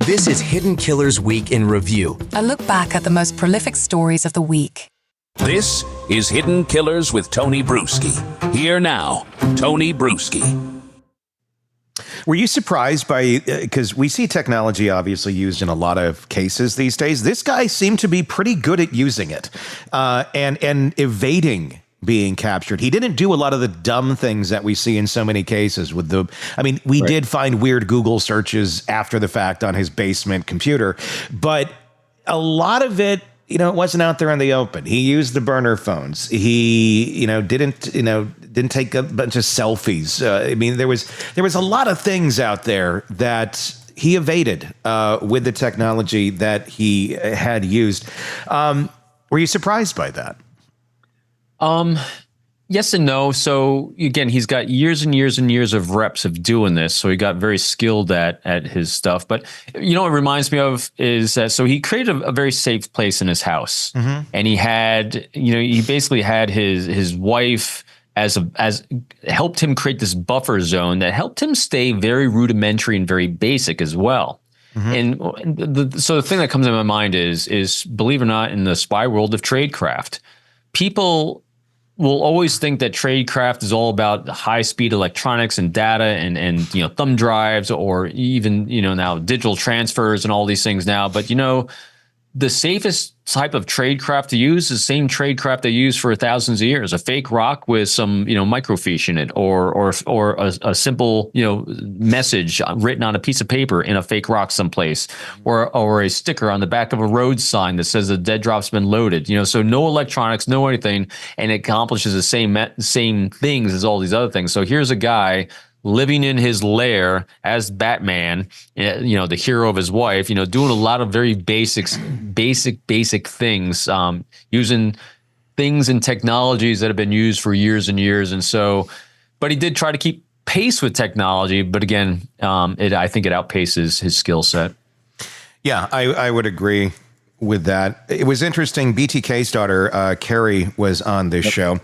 This is Hidden Killers Week in Review. A look back at the most prolific stories of the week. This is Hidden Killers with Tony Brueski. Here now, Tony Brueski. Were you surprised by, because we see technology obviously used in a lot of cases these days. This guy seemed to be pretty good at using it and evading being captured. He didn't do a lot of the dumb things that we see in so many cases with we did find weird Google searches after the fact on his basement computer, but a lot of it, it wasn't out there in the open. He used the burner phones. He, didn't take a bunch of selfies. There was a lot of things out there that he evaded with the technology that he had used. Were you surprised by that? Yes and no. So again, he's got years and years and years of reps of doing this. So he got very skilled at his stuff. But what it reminds me of is that, so he created a very safe place in his house. Mm-hmm. And he had, he basically had his wife as helped him create this buffer zone that helped him stay very rudimentary and very basic as well. Mm-hmm. And so the thing that comes to my mind is believe it or not, in the spy world of Tradecraft, people will always think that Tradecraft is all about high-speed electronics and data and thumb drives, or even now digital transfers and all these things now. But the safest type of tradecraft to use is the same tradecraft they use for thousands of years: a fake rock with some microfiche in it, or a simple message written on a piece of paper in a fake rock someplace, or a sticker on the back of a road sign that says the dead drop's been loaded. So no electronics, no anything, and it accomplishes the same things as all these other things. So here's a guy living in his lair as Batman, the hero of his wife, doing a lot of very basic things, using things and technologies that have been used for years and years. And so, but he did try to keep pace with technology. But again, I think it outpaces his skill set. Yeah, I would agree with that. It was interesting. BTK's daughter, Carrie, was on this show,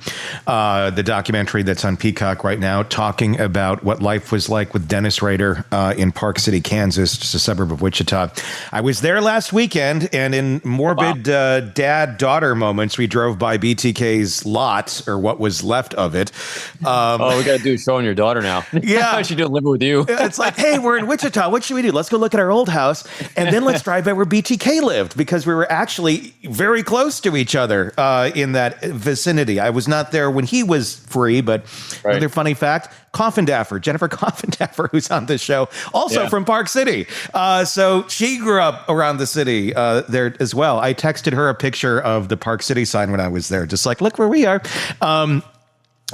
the documentary that's on Peacock right now, talking about what life was like with Dennis Rader in Park City, Kansas, just a suburb of Wichita. I was there last weekend, and in morbid dad-daughter moments, we drove by BTK's lot, or what was left of it. We got to do a show on your daughter now. Yeah. She didn't live with you. It's like, hey, we're in Wichita. What should we do? Let's go look at our old house, and then let's drive by where BTK lived, because we were actually very close to each other in that vicinity. I was not there when he was free, but another funny fact, Jennifer Coffindaffer, who's on this show, also from Park City. So she grew up around the city there as well. I texted her a picture of the Park City sign when I was there, just like, look where we are.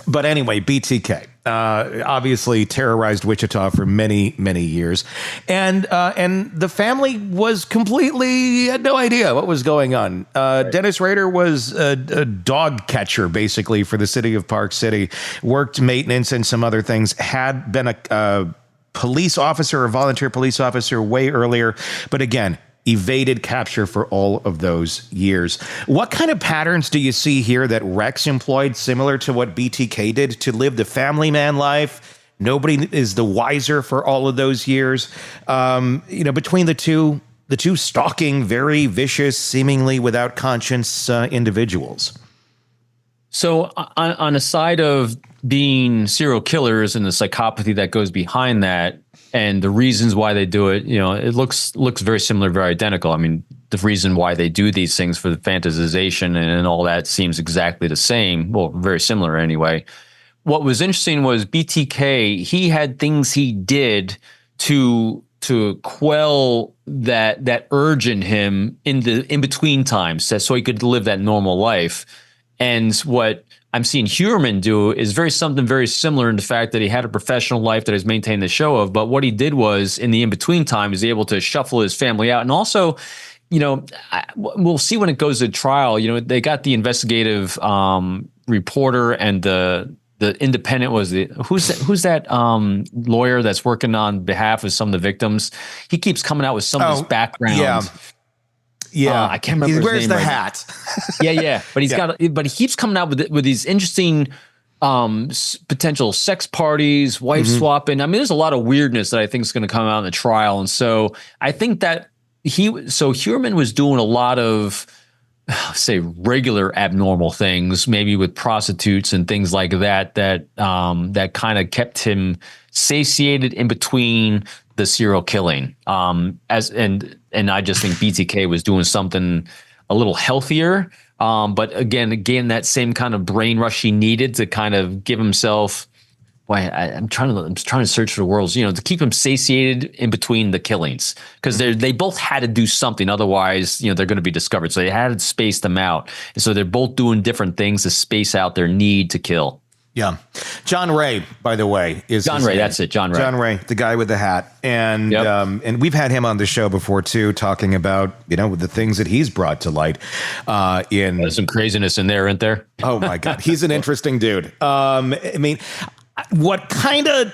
But anyway, BTK obviously terrorized Wichita for many, many years. And the family was had no idea what was going on. Dennis Rader was a dog catcher, basically, for the city of Park City, worked maintenance and some other things, had been a police officer, a volunteer police officer way earlier. But again, evaded capture for all of those years. What kind of patterns do you see here that Rex employed, similar to what BTK did, to live the family man life? Nobody is the wiser for all of those years. Between the two stalking, very vicious, seemingly without conscience individuals. So on the side of being serial killers and the psychopathy that goes behind that, and the reasons why they do it, it looks very similar, very identical. I mean, the reason why they do these things for the fantasization and all that seems exactly the same. Well, very similar anyway. What was interesting was BTK, he had things he did to quell that urge in him in between times, so he could live that normal life. And what I'm seeing Huerman do is something very similar in the fact that he had a professional life that he's maintained the show of. But what he did was, in the in-between time, he's able to shuffle his family out. And also, we'll see when it goes to trial. They got the investigative reporter and the independent who's that lawyer that's working on behalf of some of the victims. He keeps coming out with some of his background. Yeah. Yeah, I can't remember. He wears his name the right hat. Yeah. But he keeps coming out with these interesting potential sex parties, wife swapping. I mean, there's a lot of weirdness that I think is going to come out in the trial. And so I think that Heuermann was doing a lot of, say, regular abnormal things, maybe with prostitutes and things like that, that kind of kept him satiated in between the serial killing. And I just think BTK was doing something a little healthier. But again, that same kind of brain rush he needed to kind of give himself. I'm trying to search for the words, to keep him satiated in between the killings, because they both had to do something. Otherwise, they're going to be discovered. So they had to space them out. And so they're both doing different things to space out their need to kill. Yeah. John Ray, by the way, is John Ray. That's it. John Ray. John Ray, the guy with the hat. And and we've had him on the show before, too, talking about, the things that he's brought to light. There's some craziness in there, isn't there? Oh, my God. He's an interesting dude. I mean, what kind of...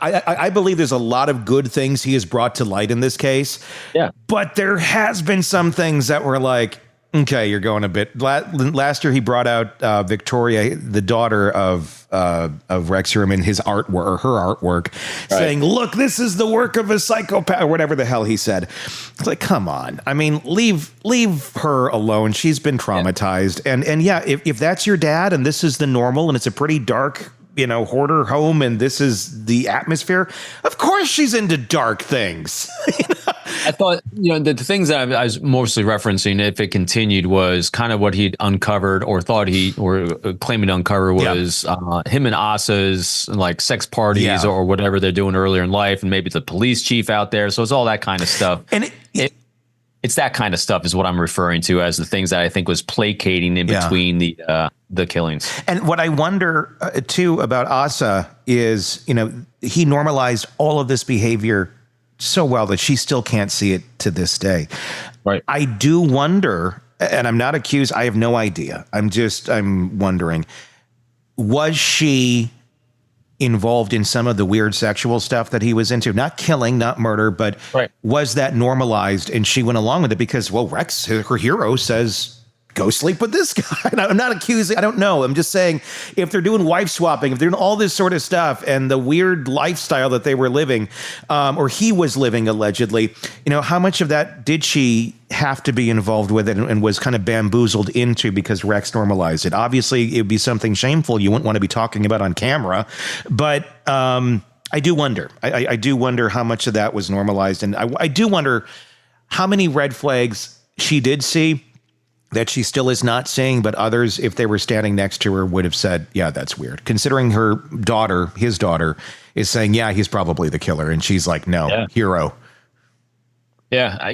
I believe there's a lot of good things he has brought to light in this case. Yeah. But there has been some things that were like, okay, you're going a bit. Last year, he brought out Victoria, the daughter of Rex Heuermann, his artwork or her artwork, saying, "Look, this is the work of a psychopath," or whatever the hell he said. It's like, come on. I mean, leave her alone. She's been traumatized, and if that's your dad, and this is the normal, and it's a pretty dark, hoarder home, and this is the atmosphere, of course she's into dark things. I thought, the things that I was mostly referencing, if it continued, was kind of what he'd uncovered or claiming to uncover was him and Asa's like sex parties or whatever they're doing earlier in life, and maybe the police chief out there. So it's all that kind of stuff. And it's that kind of stuff is what I'm referring to as the things that I think was placating in between the killings. And what I wonder too about Asa is, he normalized all of this behavior so well that she still can't see it to this day. Right. I do wonder, and I'm not accused, I have no idea. I'm wondering, was she involved in some of the weird sexual stuff that he was into? Not killing, not murder, but was that normalized and she went along with it because, well, Rex, her hero, says, go sleep with this guy. And I'm not accusing, I don't know. I'm just saying, if they're doing wife swapping, if they're doing all this sort of stuff and the weird lifestyle that they were living, or he was living allegedly, how much of that did she have to be involved with it and was kind of bamboozled into because Rex normalized it? Obviously, it would be something shameful you wouldn't want to be talking about on camera. But I do wonder. I do wonder how much of that was normalized. And I do wonder how many red flags she did see that she still is not seeing, but others, if they were standing next to her, would have said, yeah, that's weird. Considering her daughter, his daughter, is saying, yeah, he's probably the killer. And she's like, no, hero. Yeah.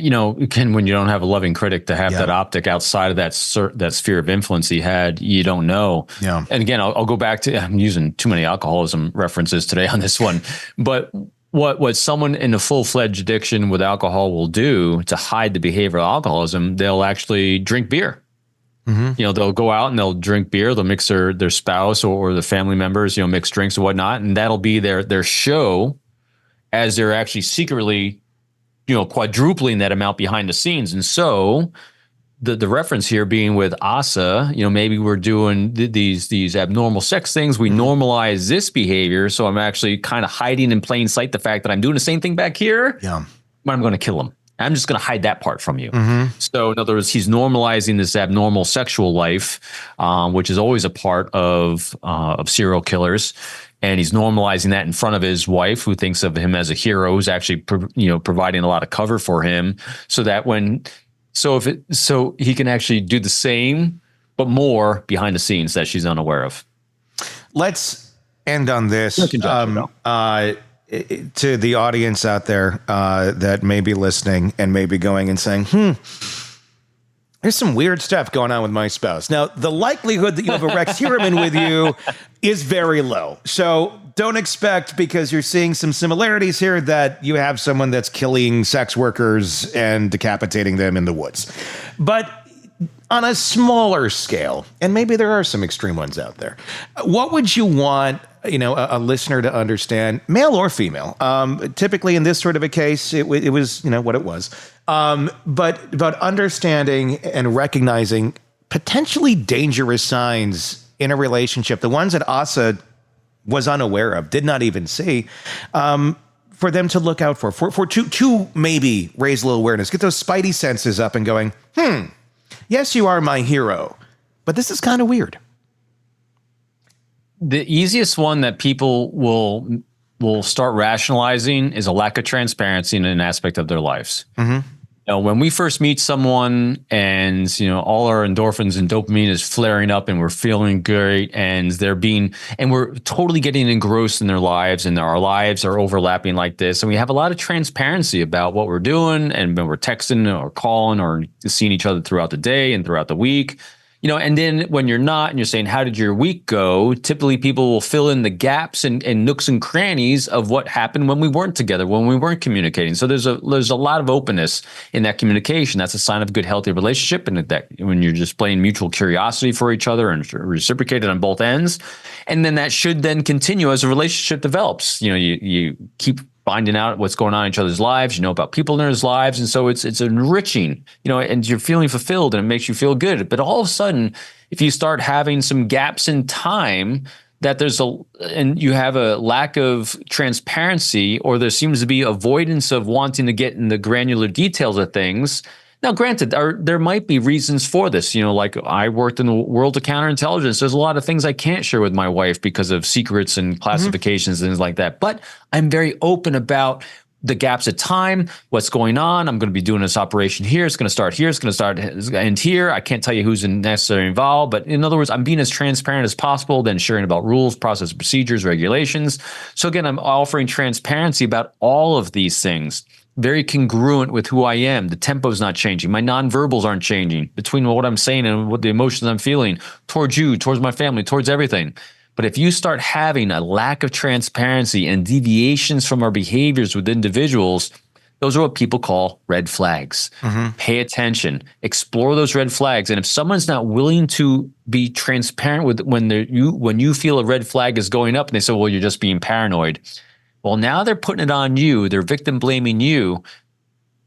Ken, when you don't have a loving critic to have that optic outside of that sphere of influence he had, you don't know. Yeah. And again, I'll go back to, I'm using too many alcoholism references today on this one, but what someone in a full-fledged addiction with alcohol will do to hide the behavior of alcoholism, they'll actually drink beer. Mm-hmm. They'll go out and they'll drink beer. They'll mix their spouse or the family members, mix drinks and whatnot. And that'll be their show as they're actually secretly, quadrupling that amount behind the scenes. And so the reference here being with Asa, maybe we're doing these abnormal sex things. We normalize this behavior. So I'm actually kind of hiding in plain sight the fact that I'm doing the same thing back here. Yeah. But I'm going to kill him. I'm just going to hide that part from you. Mm-hmm. So in other words, he's normalizing this abnormal sexual life, which is always a part of serial killers. And he's normalizing that in front of his wife, who thinks of him as a hero, who's actually, providing a lot of cover for him, so that so he can actually do the same, but more behind the scenes that she's unaware of. Let's end on this. To the audience out there that may be listening and may be going and saying, there's some weird stuff going on with my spouse. Now, the likelihood that you have a Rex Heuermann with you is very low. So don't expect, because you're seeing some similarities here, that you have someone that's killing sex workers and decapitating them in the woods. But on a smaller scale, and maybe there are some extreme ones out there, what would you want, a listener to understand, male or female? Typically in this sort of a case, it was, what it was. But understanding and recognizing potentially dangerous signs in a relationship, the ones that Asa was unaware of, did not even see, for them to look out for to maybe raise a little awareness, get those spidey senses up and going, yes, you are my hero, but this is kind of weird. The easiest one that people will start rationalizing is a lack of transparency in an aspect of their lives. When we first meet someone and, all our endorphins and dopamine is flaring up and we're feeling great and we're totally getting engrossed in their lives and our lives are overlapping like this. And we have a lot of transparency about what we're doing and when we're texting or calling or seeing each other throughout the day and throughout the week. And then when you're not and you're saying, how did your week go? Typically people will fill in the gaps and nooks and crannies of what happened when we weren't together, when we weren't communicating. So there's a lot of openness in that communication. That's a sign of a good, healthy relationship. And that when you're displaying mutual curiosity for each other and reciprocated on both ends. And then that should then continue as a relationship develops. You keep finding out what's going on in each other's lives, about people in their lives. And so it's enriching, and you're feeling fulfilled and it makes you feel good. But all of a sudden, if you start having some gaps in time that and you have a lack of transparency, or there seems to be avoidance of wanting to get in the granular details of things. Now, granted, there might be reasons for this. Like I worked in the world of counterintelligence. There's a lot of things I can't share with my wife because of secrets and classifications and things like that. But I'm very open about the gaps of time, what's going on. I'm going to be doing this operation here. It's going to start here. It's going to end here. I can't tell you who's necessarily involved. But in other words, I'm being as transparent as possible, then sharing about rules, process, procedures, regulations. So again, I'm offering transparency about all of these things. Very congruent with who I am. The tempo's not changing. My nonverbals aren't changing between what I'm saying and what the emotions I'm feeling towards you, towards my family, towards everything. But if you start having a lack of transparency and deviations from our behaviors with individuals, those are what people call red flags. Pay attention, explore those red flags. And if someone's not willing to be transparent with when you feel a red flag is going up and they say, well, you're just being paranoid. Well, now they're putting it on you. They're victim blaming you.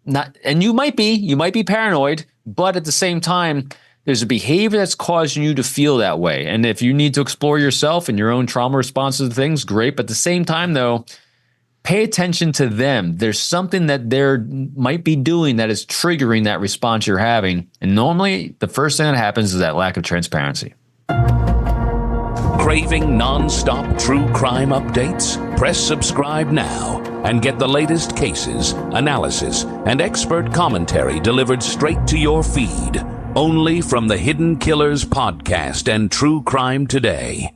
And you might be paranoid, but at the same time, there's a behavior that's causing you to feel that way. And if you need to explore yourself and your own trauma responses to things, great. But at the same time, though, pay attention to them. There's something that they might be doing that is triggering that response you're having. And normally, the first thing that happens is that lack of transparency. Craving non-stop true crime updates? Press subscribe now and get the latest cases, analysis, and expert commentary delivered straight to your feed. Only from the Hidden Killers podcast and True Crime Today.